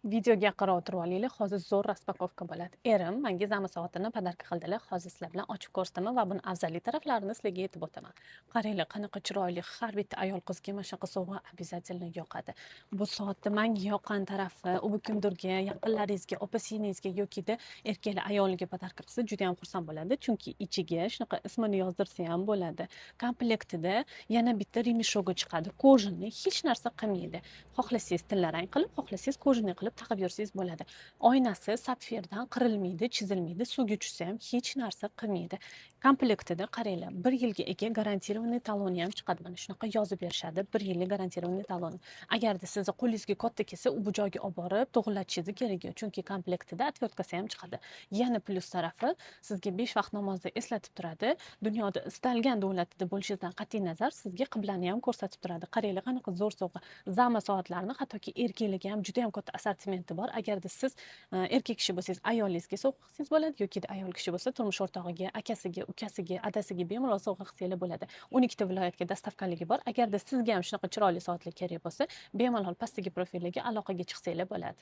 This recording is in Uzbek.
Videoga qarab o'tirib olaylik. Hozir zo'r raspakovka bo'ladi. Erim menga zama soatini podarka qildilar. Hozir sizlar bilan ochib ko'rsataman va buni afzallik taraflarini sizlarga aytib o'taman. Qaranglar, qanaqa chiroyli. Har bitta ayol qizga mana shunaqa sovg'a обязательно yoqadi. Bu soatni menga yoqqan tarafi, u kimdirga, yaqinlaringizga, opa-singlingizga yokida erkaklar ayoliga podarka qilsa juda ham xursand bo'ladi. Chunki ichiga shunaqa ismini yozdirsa ham bo'ladi. Komplektida yana bitta remeshogi chiqadi. Kojani hech narsa qilmaydi. Xohlasangiz tillarang qilib, xohlasangiz kojani qilib taqib yursangiz bo'ladi. Oynasi sapfirdan qirilmaydi, chizilmaydi, suvga tushsa ham hech narsa qilmaydi. Komplektida qaranglar, 1 yilga ega garantированный taloni ham chiqadi. Mana shunaqa yozib berishadi, 1 yillik garantированный talon. Agarda sizni qo'lingizga katta kelsa, u bu joyga olib borib to'g'rilatishingiz kerak, chunki komplektida отверткasi ham chiqadi. Yana plyus tarafi, sizga 5 vaqt namozni eslatib turadi. Dunyoda istalgan davlatida bo'lishingizdan qat'iy nazar, sizga qiblani ham ko'rsatib turadi. Qaranglar, qanaqa zo'r sovg'a. Zama soatlarni hattoki erkaklarga ham juda ham katta assortimenti bor. Agarda siz erkak kishi bo'lsangiz, ayolingizga sovg'a qilsangiz bo'ladi, yoki ayol kishi bo'lsa turmush o'rtog'iga, akasiga, ukasiga, adasiga bemalol sovg'a qilsangiz bo'ladi. 12 ta viloyatga dastavkaligi bor. Agarda sizga ham shunaqa chiroyli soatlar kerak bo'lsa, bemalol pastdagi profillarga aloqaga chiqsanglar bo'ladi.